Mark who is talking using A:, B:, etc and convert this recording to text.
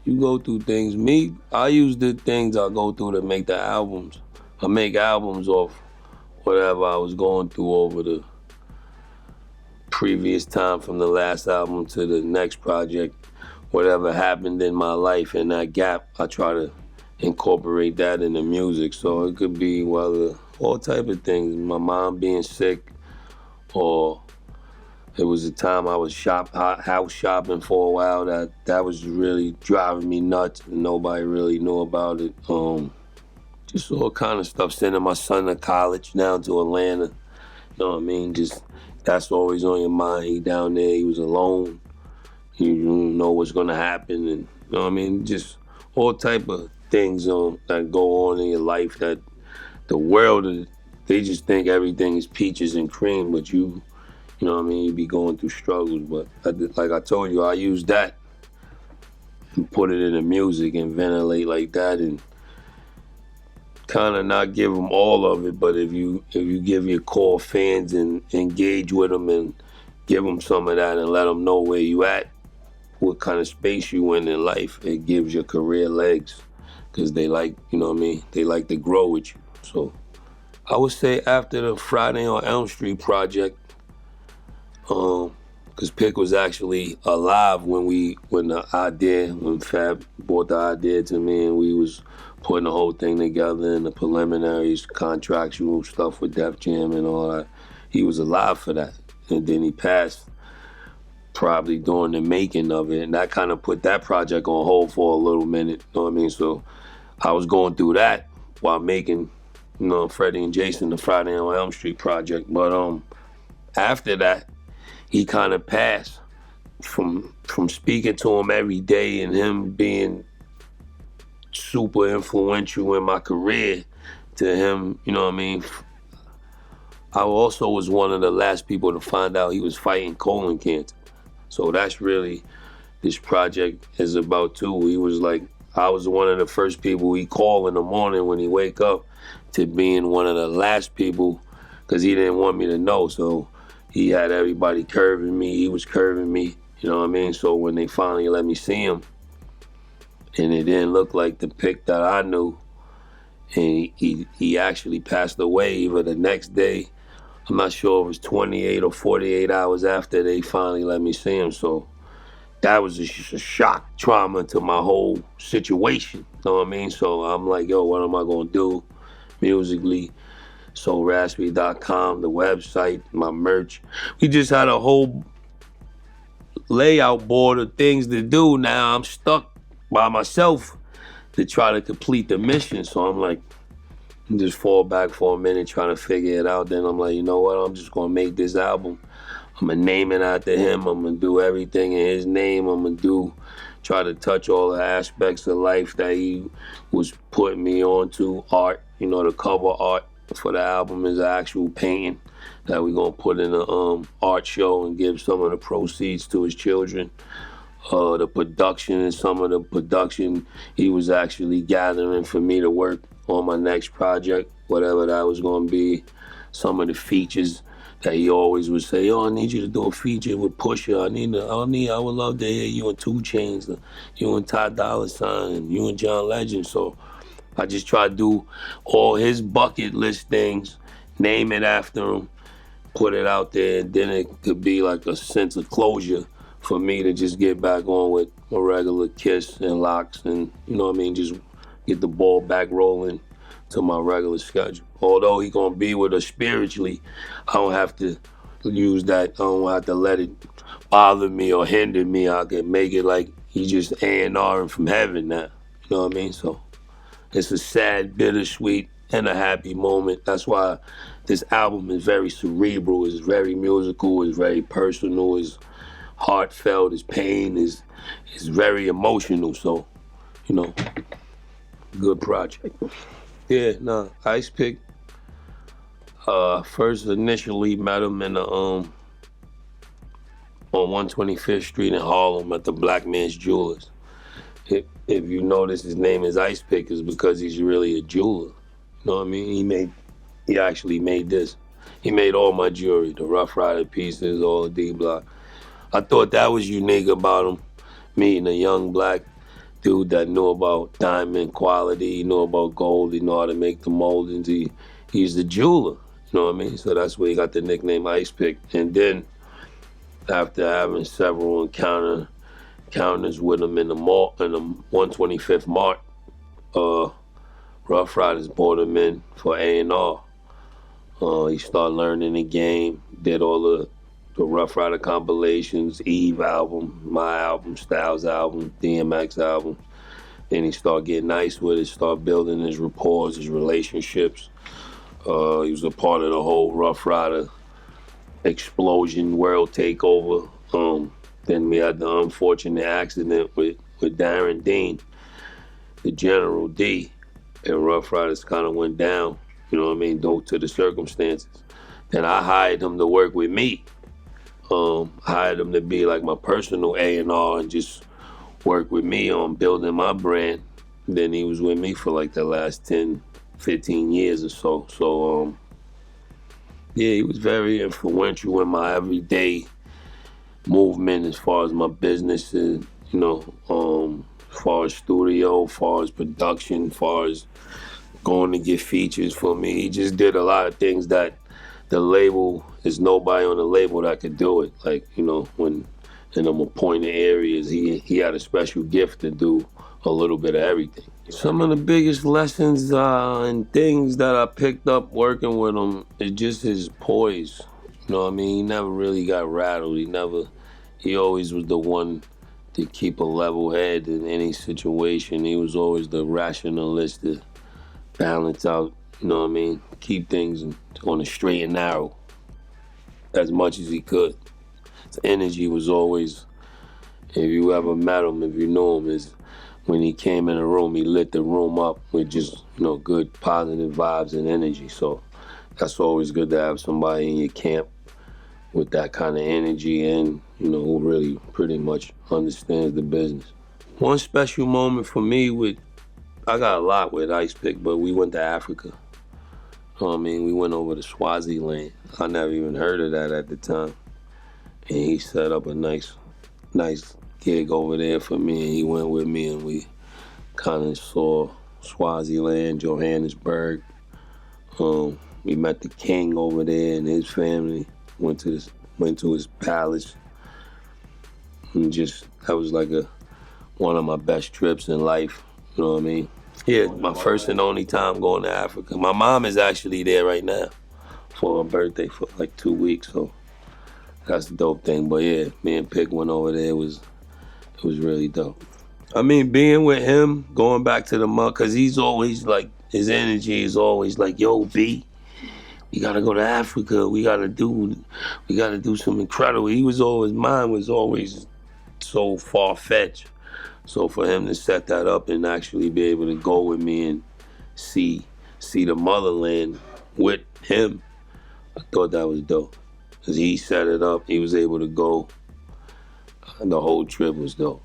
A: you go through things. Me, I use the things I go through to make the albums. I make albums off whatever I was going through over the previous time from the last album to the next project. Whatever happened in my life in that gap, I try to incorporate that in the music. So it could be whether all type of things. My mom being sick, or it was a time I was house shopping for a while. That was really driving me nuts, and nobody really knew about it. Just all kind of stuff. Sending my son to college now to Atlanta. You know what I mean? Just that's always on your mind. He down there. He was alone. You don't know what's gonna happen, and you know what I mean. Just all type of things that go on in your life. That the world, they just think everything is peaches and cream, but you know what I mean. You be going through struggles, but like I told you, I use that and put it in the music and ventilate like that, and kind of not give them all of it, but if you give your core fans and engage with them and give them some of that and let them know where you at, what kind of space you in life, it gives your career legs, because they like, you know what I mean, they like to grow with you. So I would say after the Friday on Elm Street project, because Pick was actually alive when Fab brought the idea to me, and we was putting the whole thing together and the preliminaries, contractual stuff with Def Jam and all that. He was alive for that. And then he passed probably during the making of it. And that kind of put that project on hold for a little minute. You know what I mean? So I was going through that while making, Freddie and Jason, the Friday on Elm Street project. But after that, he kind of passed from speaking to him every day and him being super influential in my career to him, you know what I mean? I also was one of the last people to find out he was fighting colon cancer. So that's really this project is about too. He was like, I was one of the first people he called in the morning when he wake up, to being one of the last people, because he didn't want me to know. So he had everybody curving me. He was curving me, you know what I mean? So when they finally let me see him, and it didn't look like the Pick that I knew, and he actually passed away either the next day. I'm not sure if it was 28 or 48 hours after they finally let me see him. So that was just a shock, trauma to my whole situation. You know what I mean? So I'm like, yo, what am I gonna do musically? So raspberry.com, the website, my merch. We just had a whole layout board of things to do. Now I'm stuck by myself to try to complete the mission. So I'm like, just fall back for a minute trying to figure it out. Then I'm like, you know what? I'm just gonna make this album. I'm gonna name it after him. I'm gonna do everything in his name. I'm gonna try to touch all the aspects of life that he was putting me on to. Art, the cover art for the album is an actual painting that we're gonna put in a art show and give some of the proceeds to his children. The production and some of the production he was actually gathering for me to work on my next project, whatever that was gonna be. Some of the features that he always would say, I need you to do a feature with Pusha. I would love to hear you and 2 Chainz, you and Ty Dolla $ign, and you and John Legend. So I just try to do all his bucket list things, name it after him, put it out there, and then it could be like a sense of closure for me to just get back on with a regular Kiss and LOX, and just get the ball back rolling to my regular schedule. Although he gonna be with us spiritually, I don't have to use that. I don't have to let it bother me or hinder me. I can make it like he just A&R from heaven now. You know what I mean? So it's a sad, bittersweet, and a happy moment. That's why this album is very cerebral, it's very musical, it's very personal, it's heartfelt, it's pain, it's very emotional. So, good project. Yeah, Icepick. First initially met him in on 125th Street in Harlem at the Black Man's Jewelers. If you notice his name is Icepick, is because he's really a jeweler. You know what I mean? He actually made this. He made all my jewelry, the Ruff Ryder pieces, all the D-Block. I thought that was unique about him, meeting a young black dude that knew about diamond quality, he knew about gold, he knew how to make the moldings. He's the jeweler, you know what I mean? So that's where he got the nickname Icepick. And then after having several encounters with him in the mall, in the 125th Mart, Ruff Ryders brought him in for A&R. He started learning the game, did all the Ruff Ryder compilations, Eve album, my album, Styles album, DMX album. Then he started getting nice with it, started building his rapport, his relationships. He was a part of the whole Ruff Ryder explosion, world takeover. Then we had the unfortunate accident with Darren Dean, the General D, and Ruff Ryders kind of went down, you know what I mean, due to the circumstances. Then I hired him to work with me. Hired him to be like my personal A&R and just work with me on building my brand. Then he was with me for like the last 10, 15 years or so. So, yeah, he was very influential in my everyday movement as far as my business, you know, as far as studio, as far as production, as far as going to get features for me. He just did a lot of things that the label, there's nobody on the label that could do it. Like, you know, when in them appointed areas, he had a special gift to do a little bit of everything. Some of the biggest lessons and things that I picked up working with him is just his poise. You know what I mean? He never really got rattled. He always was the one to keep a level head in any situation. He was always the rationalist to balance out, you know what I mean? Keep things on the straight and narrow as much as he could. His energy was always, if you ever met him, if you knew him, is when he came in the room, he lit the room up with just, you know, good positive vibes and energy. So that's always good to have somebody in your camp with that kind of energy and, you know, who really pretty much understands the business. One special moment for me I got a lot with Icepick, but we went to Africa. You know what I mean? We went over to Swaziland. I never even heard of that at the time. And he set up a nice gig over there for me, and he went with me, and we kind of saw Swaziland, Johannesburg. We met the king over there and his family. Went to his palace. And just, that was like one of my best trips in life. You know what I mean? Yeah, my first and only time going to Africa. My mom is actually there right now for her birthday for like 2 weeks, so that's the dope thing. But yeah, me and Pick went over there. It was really dope. I mean, being with him, going back to the mud, because he's always like, his energy is always like, yo, B, we gotta go to Africa. We gotta do some incredible. Mine was always so far-fetched. So for him to set that up and actually be able to go with me and see the motherland with him, I thought that was dope. Because he set it up, he was able to go. The whole trip was dope.